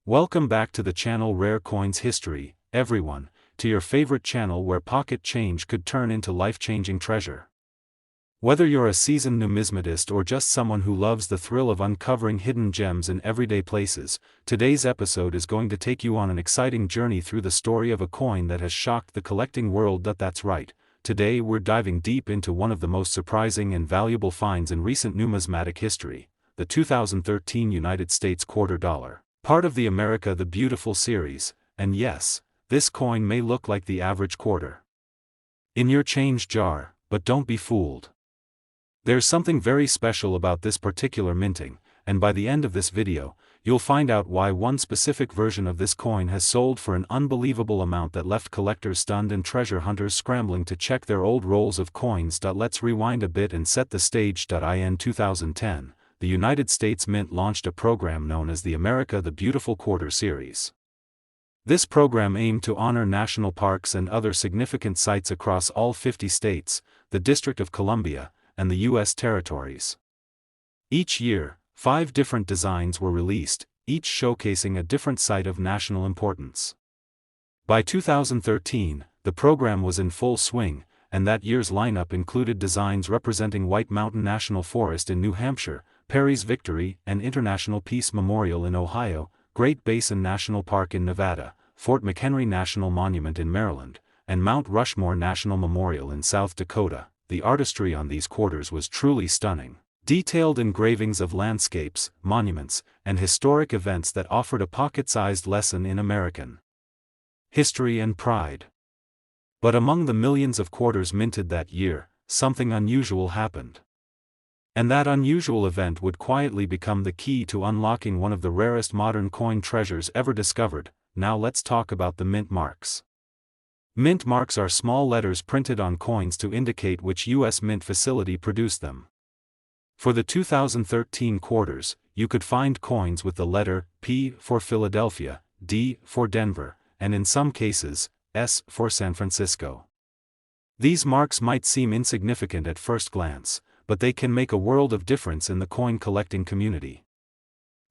Welcome back to the channel Rare Coins History, everyone, to your favorite channel where pocket change could turn into life-changing treasure. Whether you're a seasoned numismatist or just someone who loves the thrill of uncovering hidden gems in everyday places, today's episode is going to take you on an exciting journey through the story of a coin that has shocked the collecting world. That's right, today we're diving deep into one of the most surprising and valuable finds in recent numismatic history, the 2013 United States quarter dollar. Part of the America the Beautiful series, and yes, this coin may look like the average quarter in your change jar, but don't be fooled. There's something very special about this particular minting, and by the end of this video, you'll find out why one specific version of this coin has sold for an unbelievable amount that left collectors stunned and treasure hunters scrambling to check their old rolls of coins. Let's rewind a bit and set the stage. In 2010, the United States Mint launched a program known as the America the Beautiful Quarter Series. This program aimed to honor national parks and other significant sites across all 50 states, the District of Columbia, and the U.S. territories. Each year, 5 different designs were released, each showcasing a different site of national importance. By 2013, the program was in full swing, and that year's lineup included designs representing White Mountain National Forest in New Hampshire, Perry's Victory and International Peace Memorial in Ohio, Great Basin National Park in Nevada, Fort McHenry National Monument in Maryland, and Mount Rushmore National Memorial in South Dakota. The artistry on these quarters was truly stunning. Detailed engravings of landscapes, monuments, and historic events that offered a pocket-sized lesson in American history and pride. But among the millions of quarters minted that year, something unusual happened. And that unusual event would quietly become the key to unlocking one of the rarest modern coin treasures ever discovered. Now let's talk about the mint marks. Mint marks are small letters printed on coins to indicate which U.S. mint facility produced them. For the 2013 quarters, you could find coins with the letter P for Philadelphia, D for Denver, and in some cases, S for San Francisco. These marks might seem insignificant at first glance, but they can make a world of difference in the coin collecting community.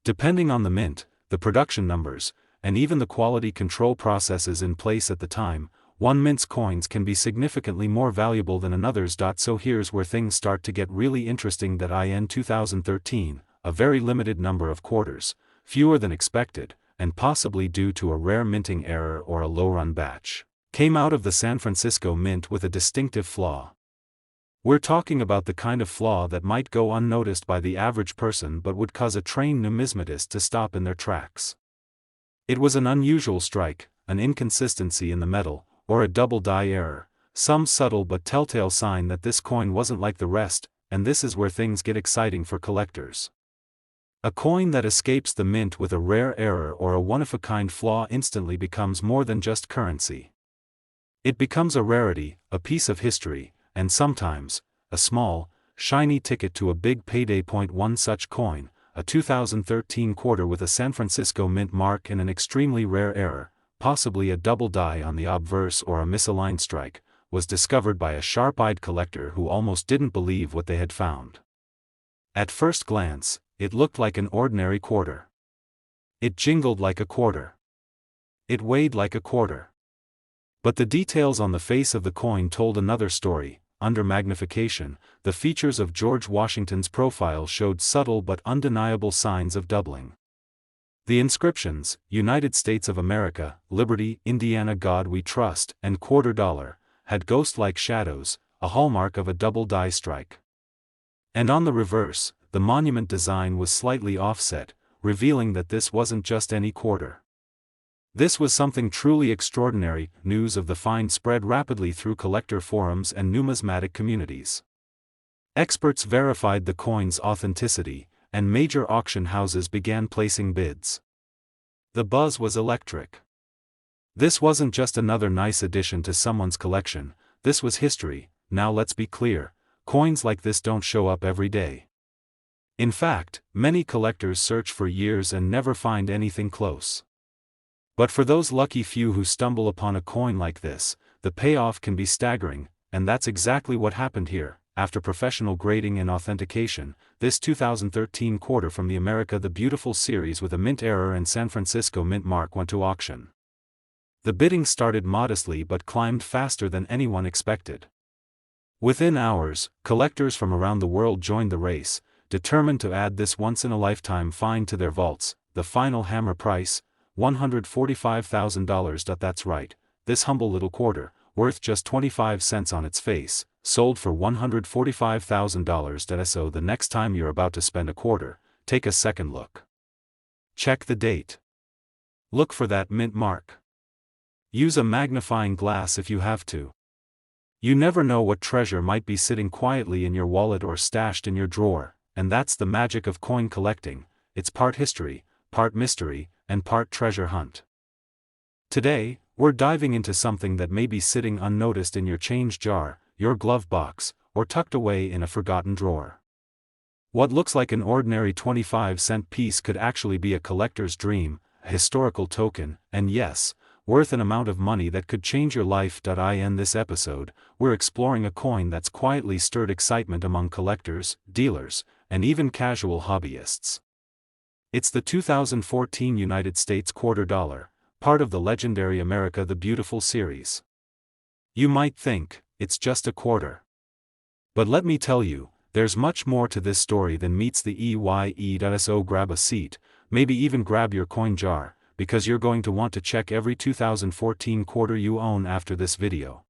Depending on the mint, the production numbers, and even the quality control processes in place at the time, one mint's coins can be significantly more valuable than another's. So here's where things start to get really interesting. In 2013, a very limited number of quarters, fewer than expected, and possibly due to a rare minting error or a low-run batch, came out of the San Francisco Mint with a distinctive flaw. We're talking about the kind of flaw that might go unnoticed by the average person but would cause a trained numismatist to stop in their tracks. It was an unusual strike, an inconsistency in the metal, or a double die error, some subtle but telltale sign that this coin wasn't like the rest, and this is where things get exciting for collectors. A coin that escapes the mint with a rare error or a one-of-a-kind flaw instantly becomes more than just currency. It becomes a rarity, a piece of history, and sometimes, a small, shiny ticket to a big payday. One such coin, a 2013 quarter with a San Francisco Mint mark and an extremely rare error, possibly a double die on the obverse or a misaligned strike, was discovered by a sharp-eyed collector who almost didn't believe what they had found. At first glance, it looked like an ordinary quarter. It jingled like a quarter. It weighed like a quarter. But the details on the face of the coin told another story. Under magnification, the features of George Washington's profile showed subtle but undeniable signs of doubling. The inscriptions, United States of America, Liberty, Indiana, God We Trust, and quarter dollar, had ghost-like shadows, a hallmark of a double die strike. And on the reverse, the monument design was slightly offset, revealing that this wasn't just any quarter. This was something truly extraordinary. News of the find spread rapidly through collector forums and numismatic communities. Experts verified the coin's authenticity, and major auction houses began placing bids. The buzz was electric. This wasn't just another nice addition to someone's collection, this was history. Now let's be clear, coins like this don't show up every day. In fact, many collectors search for years and never find anything close. But for those lucky few who stumble upon a coin like this, the payoff can be staggering, and that's exactly what happened here. after professional grading and authentication, this 2013 quarter from the America the Beautiful series with a mint error and San Francisco mint mark went to auction. The bidding started modestly but climbed faster than anyone expected. Within hours, collectors from around the world joined the race, determined to add this once-in-a-lifetime find to their vaults. The final hammer price, $145,000. That's right, this humble little quarter, worth just 25 cents on its face, sold for $145,000. So the next time you're about to spend a quarter, take a second look. Check the date. Look for that mint mark. Use a magnifying glass if you have to. You never know what treasure might be sitting quietly in your wallet or stashed in your drawer, and that's the magic of coin collecting. It's part history, part mystery, and part treasure hunt. Today, we're diving into something that may be sitting unnoticed in your change jar, your glove box, or tucked away in a forgotten drawer. What looks like an ordinary 25-cent piece could actually be a collector's dream, a historical token, and yes, worth an amount of money that could change your life. In this episode, we're exploring a coin that's quietly stirred excitement among collectors, dealers, and even casual hobbyists. It's the 2014 United States quarter dollar, part of the legendary America the Beautiful series. You might think, it's just a quarter. But let me tell you, there's much more to this story than meets the eye. So grab a seat, maybe even grab your coin jar, because you're going to want to check every 2014 quarter you own after this video.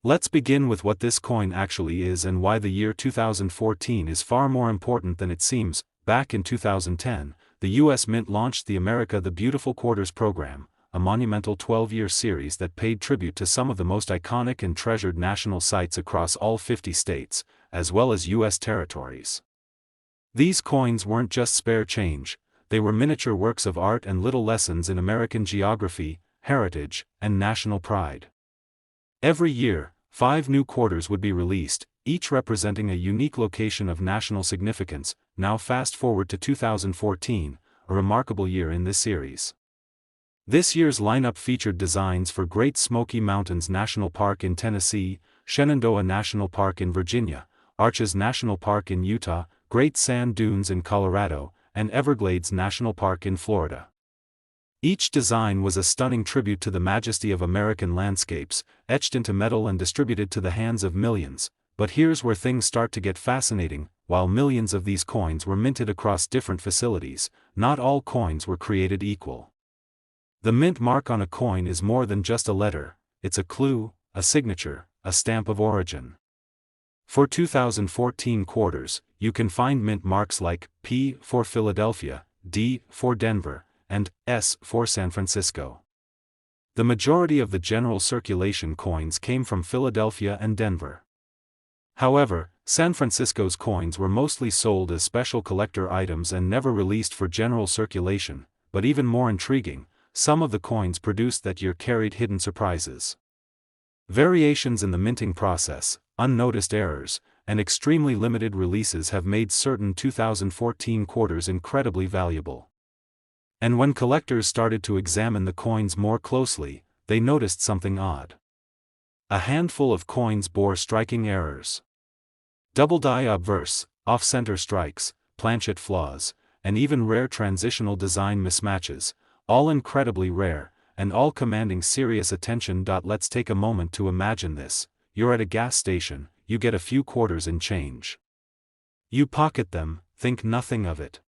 Let's begin with what this coin actually is and why the year 2014 is far more important than it seems. Back in 2010, the U.S. Mint launched the America the Beautiful Quarters program, a monumental 12-year series that paid tribute to some of the most iconic and treasured national sites across all 50 states, as well as U.S. territories. These coins weren't just spare change, they were miniature works of art and little lessons in American geography, heritage, and national pride. Every year, 5 new quarters would be released, each representing a unique location of national significance. Now fast forward to 2014, a remarkable year in this series. This year's lineup featured designs for Great Smoky Mountains National Park in Tennessee, Shenandoah National Park in Virginia, Arches National Park in Utah, Great Sand Dunes in Colorado, and Everglades National Park in Florida. Each design was a stunning tribute to the majesty of American landscapes, etched into metal and distributed to the hands of millions. But here's where things start to get fascinating. While millions of these coins were minted across different facilities, not all coins were created equal. The mint mark on a coin is more than just a letter, it's a clue, a signature, a stamp of origin. For 2014 quarters, you can find mint marks like P for Philadelphia, D for Denver, and S for San Francisco. The majority of the general circulation coins came from Philadelphia and Denver. However, San Francisco's coins were mostly sold as special collector items and never released for general circulation, but even more intriguing, some of the coins produced that year carried hidden surprises. Variations in the minting process, unnoticed errors, and extremely limited releases have made certain 2014 quarters incredibly valuable. And when collectors started to examine the coins more closely, they noticed something odd. A handful of coins bore striking errors. Double die obverse, off-center strikes, planchet flaws, and even rare transitional design mismatches, all incredibly rare, and all commanding serious attention. Let's take a moment to imagine this. You're at a gas station, you get a few quarters in change. You pocket them, think nothing of it.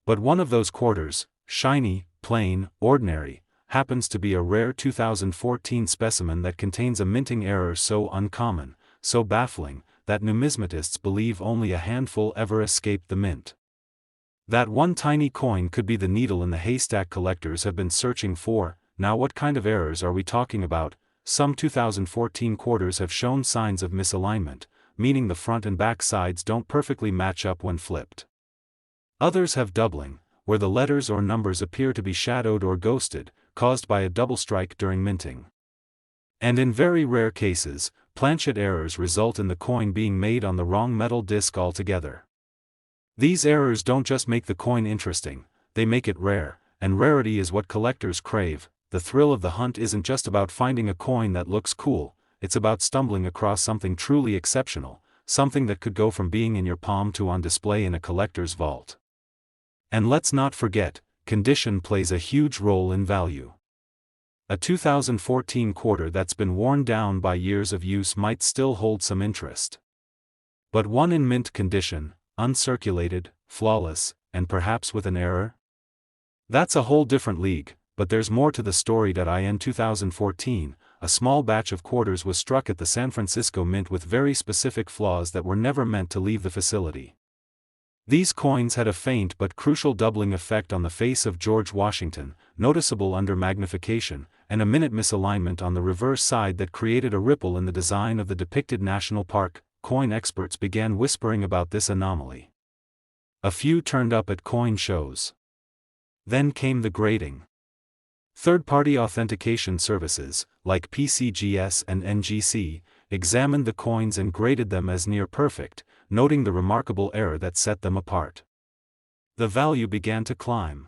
But one of those quarters, shiny, plain, ordinary, happens to be a rare 2014 specimen that contains a minting error so uncommon, so baffling, that numismatists believe only a handful ever escaped the mint. That one tiny coin could be the needle in the haystack collectors have been searching for. Now what kind of errors are we talking about? Some 2014 quarters have shown signs of misalignment, meaning the front and back sides don't perfectly match up when flipped. Others have doubling, where the letters or numbers appear to be shadowed or ghosted, caused by a double strike during minting. And in very rare cases, planchet errors result in the coin being made on the wrong metal disc altogether. These errors don't just make the coin interesting, they make it rare, and rarity is what collectors crave. The thrill of the hunt isn't just about finding a coin that looks cool, it's about stumbling across something truly exceptional, something that could go from being in your palm to on display in a collector's vault. And let's not forget, condition plays a huge role in value. A 2014 quarter that's been worn down by years of use might still hold some interest. But one in mint condition, uncirculated, flawless, and perhaps with an error? That's a whole different league, but there's more to the story. In 2014, a small batch of quarters was struck at the San Francisco Mint with very specific flaws that were never meant to leave the facility. These coins had a faint but crucial doubling effect on the face of George Washington, noticeable under magnification, and a minute misalignment on the reverse side that created a ripple in the design of the depicted national park. Coin experts began whispering about this anomaly. A few turned up at coin shows. Then came the grading. Third-party authentication services, like PCGS and NGC, examined the coins and graded them as near perfect, noting the remarkable error that set them apart. The value began to climb.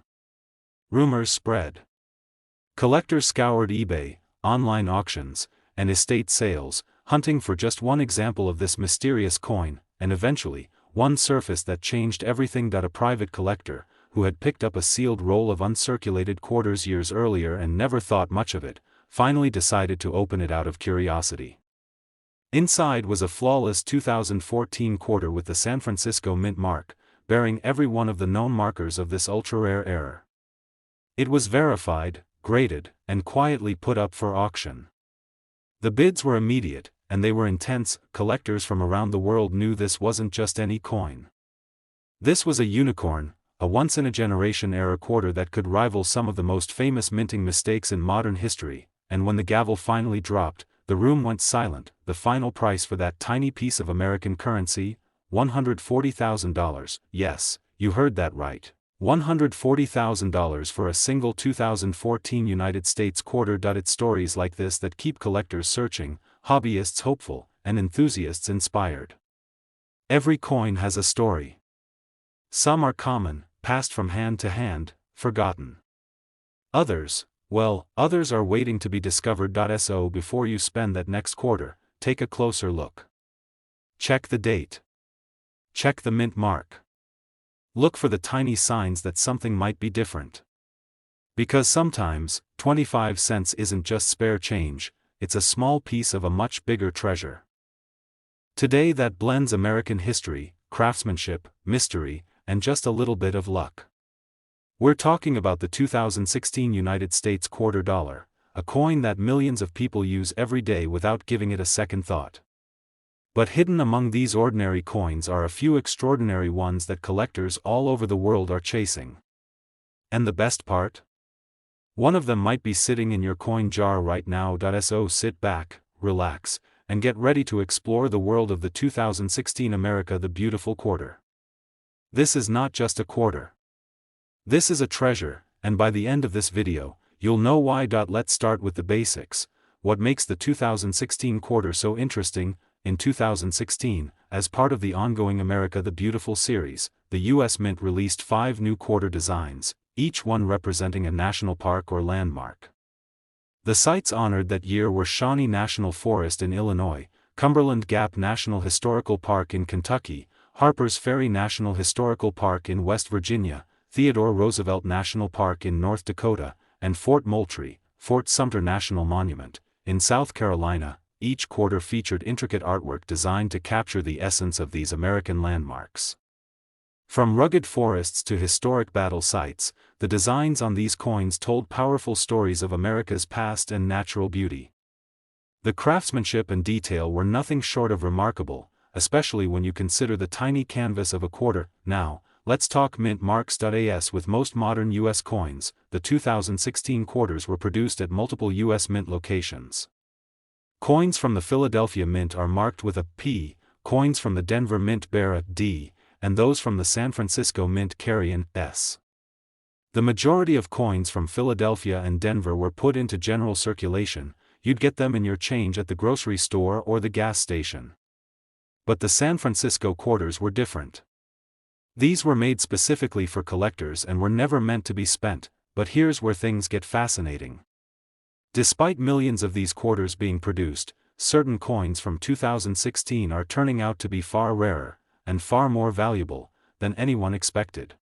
Rumors spread. Collectors scoured eBay, online auctions, and estate sales, hunting for just one example of this mysterious coin, and eventually, one surfaced that changed everything. A private collector, who had picked up a sealed roll of uncirculated quarters years earlier and never thought much of it, finally decided to open it out of curiosity. Inside was a flawless 2014 quarter with the San Francisco Mint mark, bearing every one of the known markers of this ultra-rare error. It was verified, graded, and quietly put up for auction. The bids were immediate, and they were intense. Collectors from around the world knew this wasn't just any coin. This was a unicorn, a once-in-a-generation error quarter that could rival some of the most famous minting mistakes in modern history, and when the gavel finally dropped, the room went silent. The final price for that tiny piece of American currency? $140,000. Yes, you heard that right. $140,000 for a single 2014 United States quarter. It's stories like this that keep collectors searching, hobbyists hopeful, and enthusiasts inspired. Every coin has a story. Some are common, passed from hand to hand, forgotten. Others are waiting to be discovered. So before you spend that next quarter, take a closer look. Check the date. Check the mint mark. Look for the tiny signs that something might be different. Because sometimes, 25 cents isn't just spare change, it's a small piece of a much bigger treasure. Today that blends American history, craftsmanship, mystery, and just a little bit of luck. We're talking about the 2016 United States quarter dollar, a coin that millions of people use every day without giving it a second thought. But hidden among these ordinary coins are a few extraordinary ones that collectors all over the world are chasing. And the best part? One of them might be sitting in your coin jar right now. So sit back, relax, and get ready to explore the world of the 2016 America the Beautiful Quarter. This is not just a quarter. This is a treasure, and by the end of this video, you'll know why. Let's start with the basics. What makes the 2016 quarter so interesting? In 2016, as part of the ongoing America the Beautiful series, the U.S. Mint released 5 new quarter designs, each one representing a national park or landmark. The sites honored that year were Shawnee National Forest in Illinois, Cumberland Gap National Historical Park in Kentucky, Harper's Ferry National Historical Park in West Virginia, Theodore Roosevelt National Park in North Dakota, and Fort Moultrie, Fort Sumter National Monument, in South Carolina. Each quarter featured intricate artwork designed to capture the essence of these American landmarks. From rugged forests to historic battle sites, the designs on these coins told powerful stories of America's past and natural beauty. The craftsmanship and detail were nothing short of remarkable, especially when you consider the tiny canvas of a quarter. Now, let's talk mint marks. As with most modern U.S. coins, the 2016 quarters were produced at multiple U.S. Mint locations. Coins from the Philadelphia Mint are marked with a P, coins from the Denver Mint bear a D, and those from the San Francisco Mint carry an S. The majority of coins from Philadelphia and Denver were put into general circulation. You'd get them in your change at the grocery store or the gas station. But the San Francisco quarters were different. These were made specifically for collectors and were never meant to be spent, but here's where things get fascinating. Despite millions of these quarters being produced, certain coins from 2016 are turning out to be far rarer, and far more valuable, than anyone expected.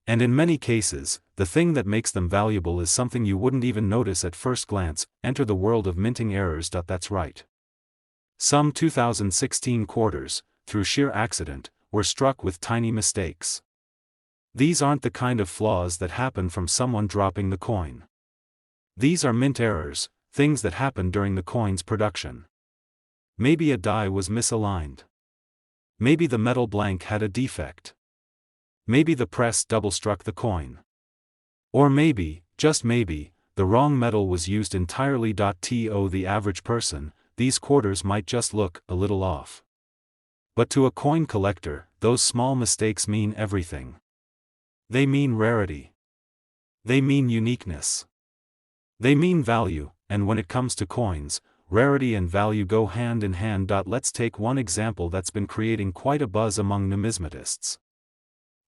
And in many cases, the thing that makes them valuable is something you wouldn't even notice at first glance. Enter the world of minting errors. That's right. Some 2016 quarters, through sheer accident, were struck with tiny mistakes. These aren't the kind of flaws that happen from someone dropping the coin. These are mint errors, things that happen during the coin's production. Maybe a die was misaligned. Maybe the metal blank had a defect. Maybe the press double-struck the coin. Or maybe, just maybe, the wrong metal was used entirely. To the average person, these quarters might just look a little off. But to a coin collector, those small mistakes mean everything. They mean rarity. They mean uniqueness. They mean value, and when it comes to coins, rarity and value go hand in hand. Let's take one example that's been creating quite a buzz among numismatists.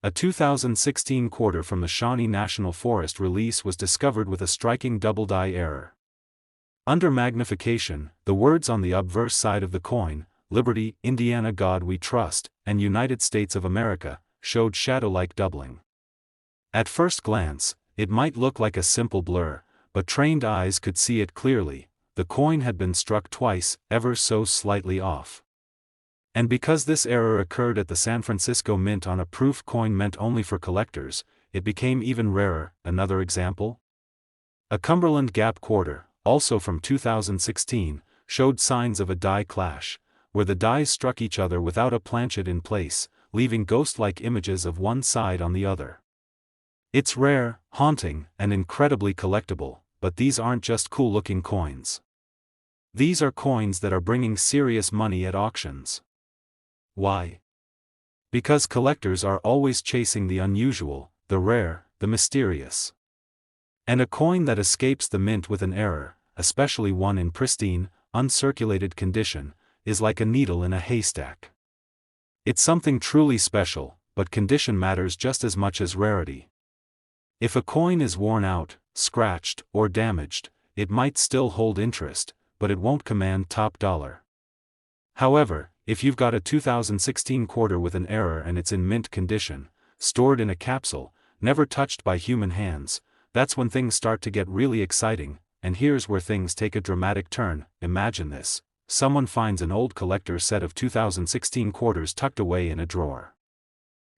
A 2016 quarter from the Shawnee National Forest release was discovered with a striking double-die error. Under magnification, the words on the obverse side of the coin, Liberty, Indiana God We Trust, and United States of America, showed shadow-like doubling. At first glance, it might look like a simple blur, but trained eyes could see it clearly. The coin had been struck twice, ever so slightly off. And because this error occurred at the San Francisco Mint on a proof coin meant only for collectors, it became even rarer. Another example? A Cumberland Gap quarter, also from 2016, showed signs of a die clash, where the dies struck each other without a planchet in place, leaving ghost-like images of one side on the other. It's rare, haunting, and incredibly collectible, but these aren't just cool-looking coins. These are coins that are bringing serious money at auctions. Why? Because collectors are always chasing the unusual, the rare, the mysterious. And a coin that escapes the mint with an error, especially one in pristine, uncirculated condition, is like a needle in a haystack. It's something truly special, but condition matters just as much as rarity. If a coin is worn out, scratched, or damaged, it might still hold interest, but it won't command top dollar. However, if you've got a 2016 quarter with an error and it's in mint condition, stored in a capsule, never touched by human hands, that's when things start to get really exciting. And here's where things take a dramatic turn. Imagine this: someone finds an old collector's set of 2016 quarters tucked away in a drawer.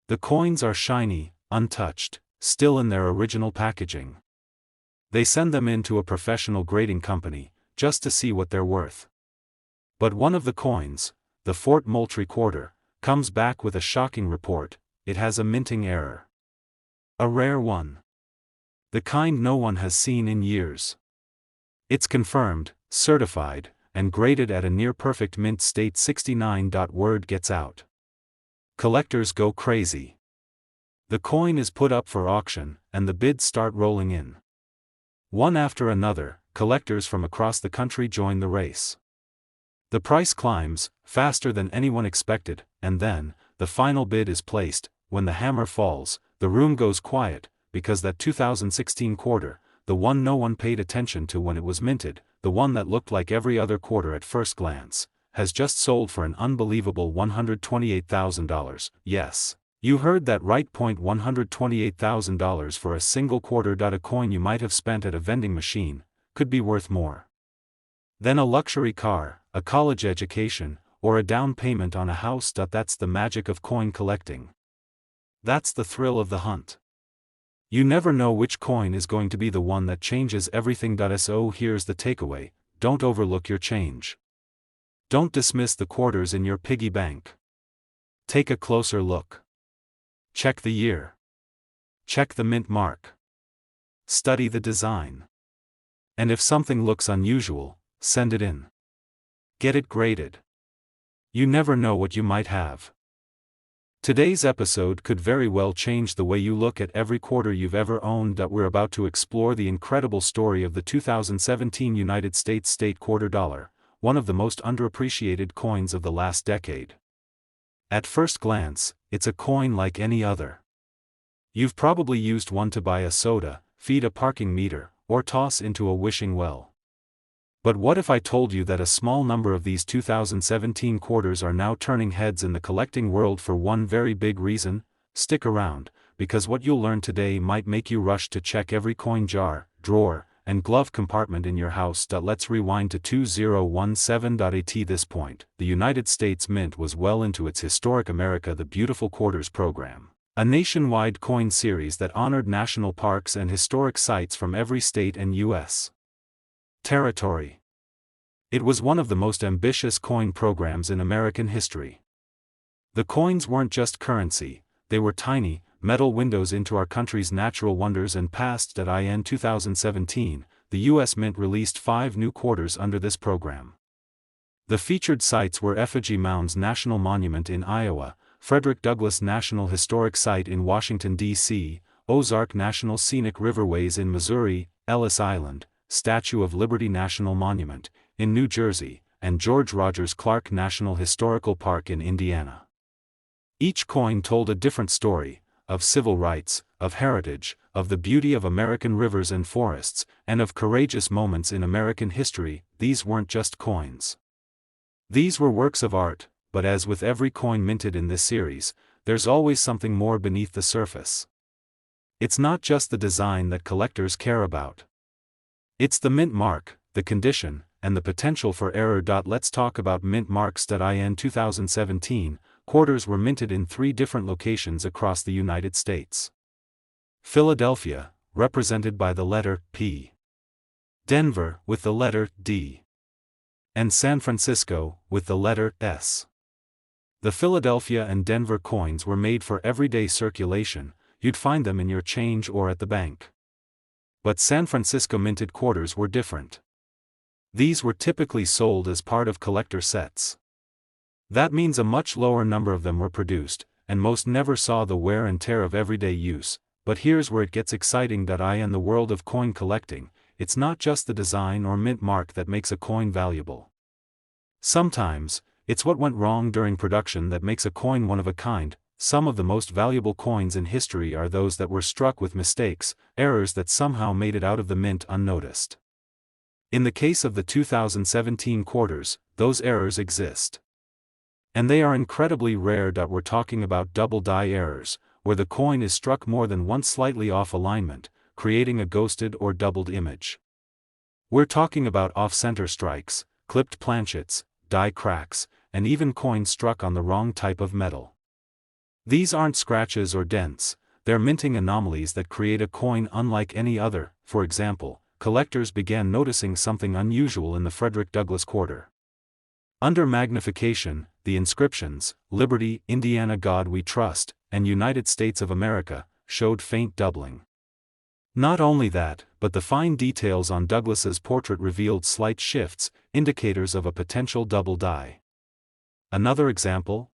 The coins are shiny, untouched, still in their original packaging. They send them in to a professional grading company, just to see what they're worth. But one of the coins, the Fort Moultrie quarter, comes back with a shocking report: it has a minting error. A rare one. The kind no one has seen in years. It's confirmed, certified, and graded at a near-perfect mint state. 69. Word gets out. Collectors go crazy. The coin is put up for auction, and the bids start rolling in. One after another, collectors from across the country join the race. The price climbs, faster than anyone expected, and then, the final bid is placed. When the hammer falls, the room goes quiet, because that 2016 quarter, the one no one paid attention to when it was minted, the one that looked like every other quarter at first glance, has just sold for an unbelievable $128,000. Yes. You heard that right. $128,000 for a single quarter. A coin you might have spent at a vending machine, could be worth more than a luxury car, a college education, or a down payment on a house. That's the magic of coin collecting. That's the thrill of the hunt. You never know which coin is going to be the one that changes everything. So here's the takeaway: don't overlook your change. Don't dismiss the quarters in your piggy bank. Take a closer look. Check the year. Check the mint mark. Study the design. And if something looks unusual, send it in. Get it graded. You never know what you might have. Today's episode could very well change the way you look at every quarter you've ever owned. We're about to explore the incredible story of the 2017 United States State Quarter Dollar, one of the most underappreciated coins of the last decade. At first glance, it's a coin like any other. You've probably used one to buy a soda, feed a parking meter, or toss into a wishing well. But what if I told you that a small number of these 2017 quarters are now turning heads in the collecting world for one very big reason? Stick around, because what you'll learn today might make you rush to check every coin jar, drawer, and glove compartment in your house. Let's rewind to 2017. At this point, the United States Mint was well into its historic America the Beautiful Quarters program, a nationwide coin series that honored national parks and historic sites from every state and U.S. territory. It was one of the most ambitious coin programs in American history. The coins weren't just currency, they were tiny, metal windows into our country's natural wonders and past. In 2017, the U.S. Mint released 5 new quarters under this program. The featured sites were Effigy Mounds National Monument in Iowa, Frederick Douglass National Historic Site in Washington, D.C., Ozark National Scenic Riverways in Missouri, Ellis Island, Statue of Liberty National Monument, in New Jersey, and George Rogers Clark National Historical Park in Indiana. Each coin told a different story, of civil rights, of heritage, of the beauty of American rivers and forests, and of courageous moments in American history. These weren't just coins. These were works of art, but as with every coin minted in this series, there's always something more beneath the surface. It's not just the design that collectors care about. It's the mint mark, the condition, and the potential for error. Let's talk about mint marks. In 2017, quarters were minted in 3 different locations across the United States. Philadelphia, represented by the letter P. Denver, with the letter D. And San Francisco, with the letter S. The Philadelphia and Denver coins were made for everyday circulation. You'd find them in your change or at the bank. But San Francisco minted quarters were different. These were typically sold as part of collector sets. That means a much lower number of them were produced, and most never saw the wear and tear of everyday use. But here's where it gets exciting. In the world of coin collecting, it's not just the design or mint mark that makes a coin valuable. Sometimes, it's what went wrong during production that makes a coin one of a kind. Some of the most valuable coins in history are those that were struck with mistakes, errors that somehow made it out of the mint unnoticed. In the case of the 2017 quarters, those errors exist. And they are incredibly rare. We're talking about double die errors, where the coin is struck more than once slightly off alignment, creating a ghosted or doubled image. We're talking about off-center strikes, clipped planchets, die cracks, and even coins struck on the wrong type of metal. These aren't scratches or dents, they're minting anomalies that create a coin unlike any other. For example, collectors began noticing something unusual in the Frederick Douglass quarter. Under magnification, the inscriptions, Liberty, Indiana, God We Trust, and United States of America, showed faint doubling. Not only that, but the fine details on Douglass's portrait revealed slight shifts, indicators of a potential double die. Another example?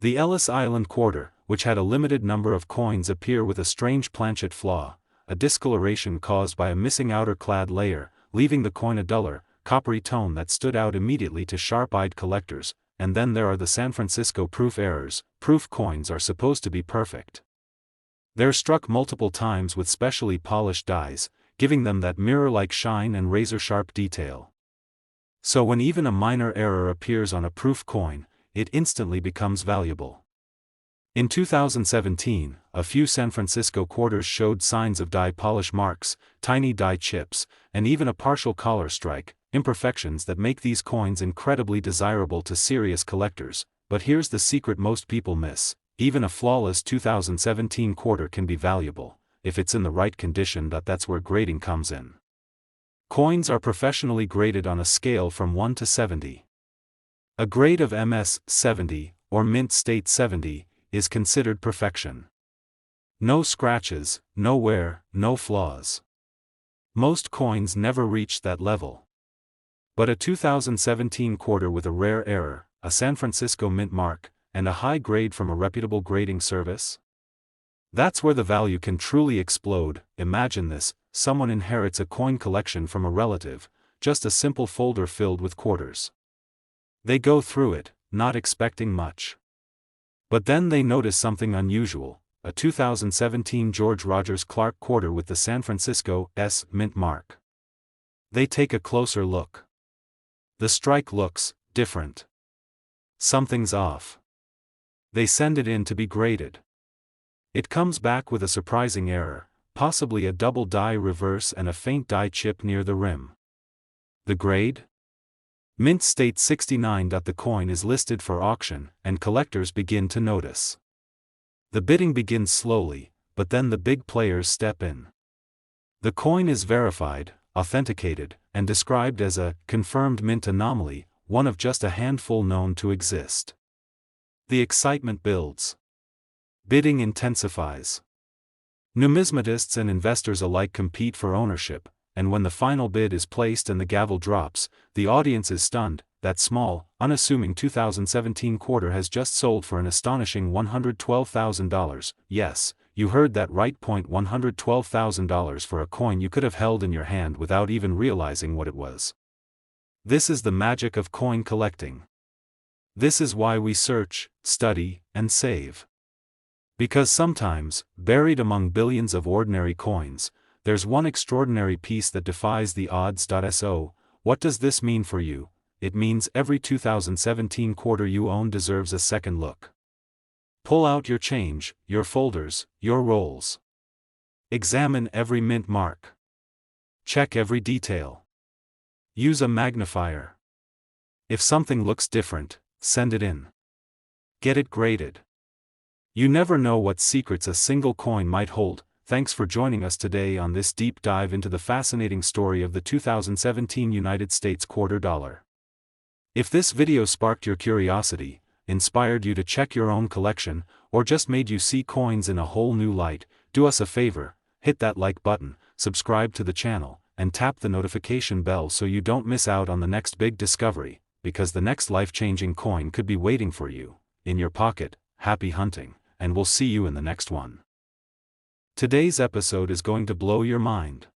The Ellis Island quarter, which had a limited number of coins, appear with a strange planchet flaw, a discoloration caused by a missing outer clad layer, leaving the coin a duller, coppery tone that stood out immediately to sharp-eyed collectors. And then there are the San Francisco proof errors. Proof coins are supposed to be perfect. They're struck multiple times with specially polished dies, giving them that mirror-like shine and razor-sharp detail. So when even a minor error appears on a proof coin, it instantly becomes valuable. In 2017, a few San Francisco quarters showed signs of die polish marks, tiny die chips, and even a partial collar strike, imperfections that make these coins incredibly desirable to serious collectors. But here's the secret most people miss: even a flawless 2017 quarter can be valuable, if it's in the right condition. That's where grading comes in. Coins are professionally graded on a scale from 1 to 70. A grade of MS 70, or Mint State 70, is considered perfection. No scratches, no wear, no flaws. Most coins never reach that level. But a 2017 quarter with a rare error, a San Francisco mint mark, and a high grade from a reputable grading service? That's where the value can truly explode. Imagine this: someone inherits a coin collection from a relative, just a simple folder filled with quarters. They go through it, not expecting much. But then they notice something unusual: a 2017 George Rogers Clark quarter with the San Francisco S mint mark. They take a closer look. The strike looks different. Something's off. They send it in to be graded. It comes back with a surprising error, possibly a double die reverse and a faint die chip near the rim. The grade? Mint states 69. The coin is listed for auction, and collectors begin to notice. The bidding begins slowly, but then the big players step in. The coin is verified, authenticated, and described as a confirmed mint anomaly, one of just a handful known to exist. The excitement builds. Bidding intensifies. Numismatists and investors alike compete for ownership, and when the final bid is placed and the gavel drops, the audience is stunned. That small, unassuming 2017 quarter has just sold for an astonishing $112,000. Yes, you heard that right. $112,000 for a coin you could have held in your hand without even realizing what it was. This is the magic of coin collecting. This is why we search, study, and save. Because sometimes, buried among billions of ordinary coins, there's one extraordinary piece that defies the odds. So, what does this mean for you? It means every 2017 quarter you own deserves a second look. Pull out your change, your folders, your rolls. Examine every mint mark. Check every detail. Use a magnifier. If something looks different, send it in. Get it graded. You never know what secrets a single coin might hold. Thanks for joining us today on this deep dive into the fascinating story of the 2017 United States quarter dollar. If this video sparked your curiosity, inspired you to check your own collection, or just made you see coins in a whole new light, do us a favor, hit that like button, subscribe to the channel, and tap the notification bell so you don't miss out on the next big discovery, because the next life-changing coin could be waiting for you, in your pocket. Happy hunting, and we'll see you in the next one. Today's episode is going to blow your mind.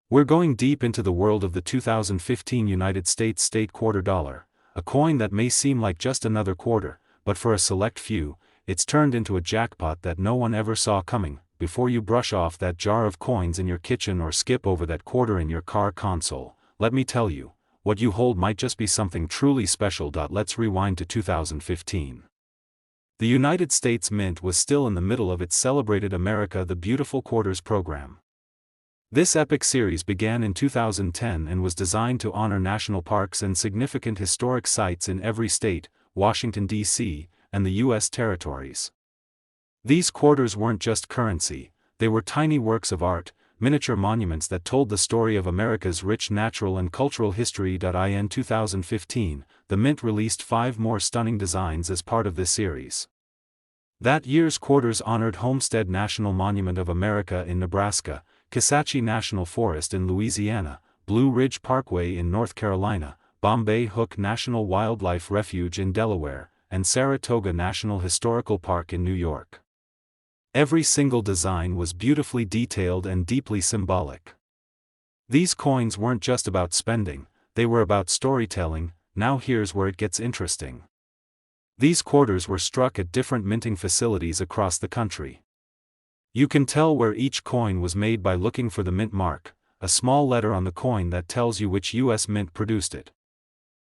We're going deep into the world of the 2015 United States state quarter dollar, a coin that may seem like just another quarter, but for a select few, it's turned into a jackpot that no one ever saw coming. Before you brush off that jar of coins in your kitchen or skip over that quarter in your car console, let me tell you, what you hold might just be something truly special. Let's rewind to 2015. The United States Mint was still in the middle of its celebrated America the Beautiful Quarters program. This epic series began in 2010 and was designed to honor national parks and significant historic sites in every state, Washington, D.C., and the U.S. territories. These quarters weren't just currency, they were tiny works of art, miniature monuments that told the story of America's rich natural and cultural history. In 2015, the Mint released 5 more stunning designs as part of this series. That year's quarters honored Homestead National Monument of America in Nebraska, Kisatchie National Forest in Louisiana, Blue Ridge Parkway in North Carolina, Bombay Hook National Wildlife Refuge in Delaware, and Saratoga National Historical Park in New York. Every single design was beautifully detailed and deeply symbolic. These coins weren't just about spending, they were about storytelling. Now here's where it gets interesting. These quarters were struck at different minting facilities across the country. You can tell where each coin was made by looking for the mint mark, a small letter on the coin that tells you which U.S. mint produced it.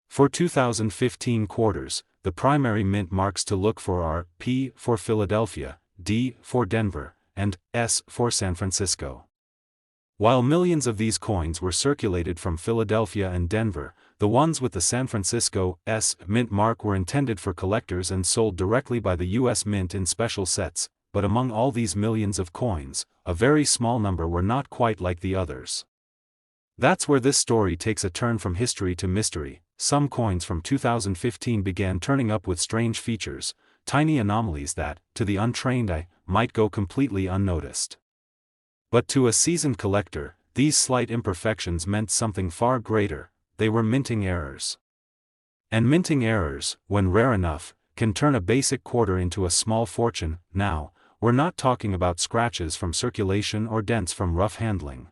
For 2015 quarters, the primary mint marks to look for are P for Philadelphia, D for Denver, and S for San Francisco. While millions of these coins were circulated from Philadelphia and Denver, the ones with the San Francisco S mint mark were intended for collectors and sold directly by the U.S. Mint in special sets. But among all these millions of coins, a very small number were not quite like the others. That's where this story takes a turn from history to mystery. Some coins from 2015 began turning up with strange features, tiny anomalies that, to the untrained eye, might go completely unnoticed. But to a seasoned collector, these slight imperfections meant something far greater. They were minting errors. And minting errors, when rare enough, can turn a basic quarter into a small fortune. Now, we're not talking about scratches from circulation or dents from rough handling.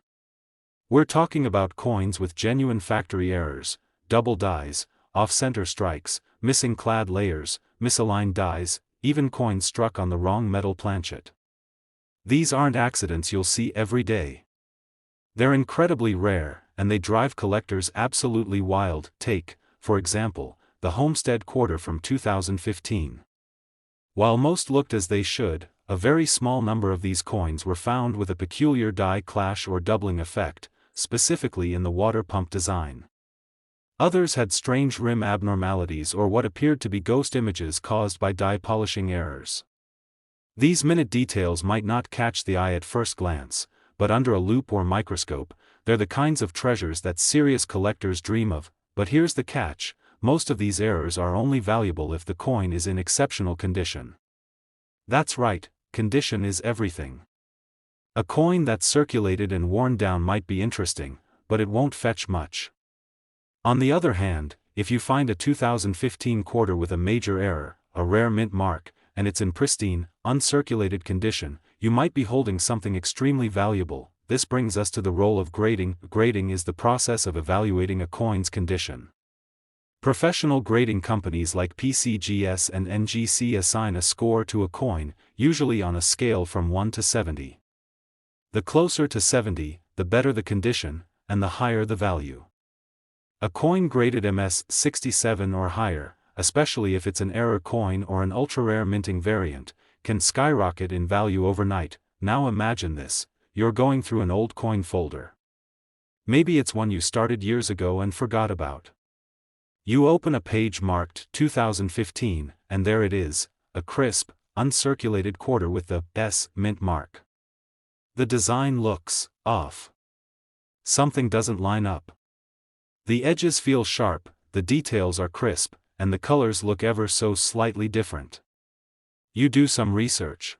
We're talking about coins with genuine factory errors, double dies, off-center strikes, missing clad layers, misaligned dies, even coins struck on the wrong metal planchet. These aren't accidents you'll see every day. They're incredibly rare, and they drive collectors absolutely wild. Take, for example, the Homestead quarter from 2015. While most looked as they should, a very small number of these coins were found with a peculiar die clash or doubling effect, specifically in the water pump design. Others had strange rim abnormalities or what appeared to be ghost images caused by die polishing errors. These minute details might not catch the eye at first glance, but under a loupe or microscope, they're the kinds of treasures that serious collectors dream of. But here's the catch: most of these errors are only valuable if the coin is in exceptional condition. That's right, condition is everything. A coin that's circulated and worn down might be interesting, but it won't fetch much. On the other hand, if you find a 2015 quarter with a major error, a rare mint mark, and it's in pristine, uncirculated condition, you might be holding something extremely valuable. This brings us to the role of grading. Grading is the process of evaluating a coin's condition. Professional grading companies like PCGS and NGC assign a score to a coin, usually on a scale from 1 to 70. The closer to 70, the better the condition, and the higher the value. A coin graded MS-67 or higher, especially if it's an error coin or an ultra-rare minting variant, can skyrocket in value overnight. Now imagine this: you're going through an old coin folder. Maybe it's one you started years ago and forgot about. You open a page marked 2015, and there it is, a crisp, uncirculated quarter with the S mint mark. The design looks off. Something doesn't line up. The edges feel sharp, the details are crisp, and the colors look ever so slightly different. You do some research.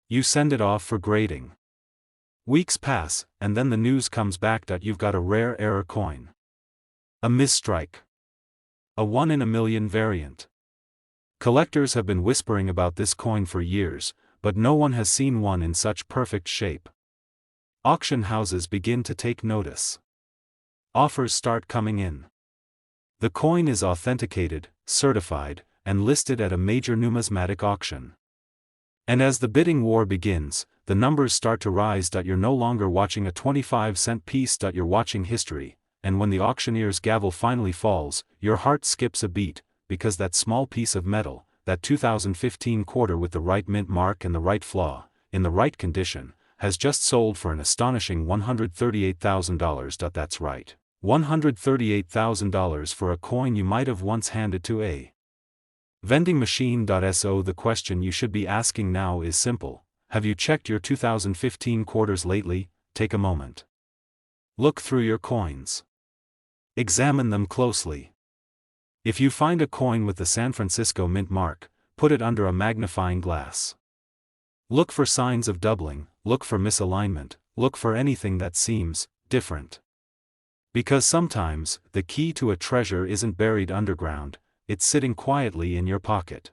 You send it off for grading. Weeks pass, and then the news comes back that you've got a rare error coin. A misstrike. A 1 in a million variant. Collectors have been whispering about this coin for years, but no one has seen one in such perfect shape. Auction houses begin to take notice. Offers start coming in. The coin is authenticated, certified, and listed at a major numismatic auction. And as the bidding war begins, the numbers start to rise. You're no longer watching a 25-cent piece. You're watching history, and when the auctioneer's gavel finally falls, your heart skips a beat, because that small piece of metal, that 2015 quarter with the right mint mark and the right flaw, in the right condition, has just sold for an astonishing $138,000. That's right, $138,000 for a coin you might have once handed to a vending machine. So the question you should be asking now is simple: have you checked your 2015 quarters lately? Take a moment. Look through your coins. Examine them closely. If you find a coin with the San Francisco mint mark, put it under a magnifying glass. Look for signs of doubling, look for misalignment, look for anything that seems different. Because sometimes, the key to a treasure isn't buried underground, it's sitting quietly in your pocket.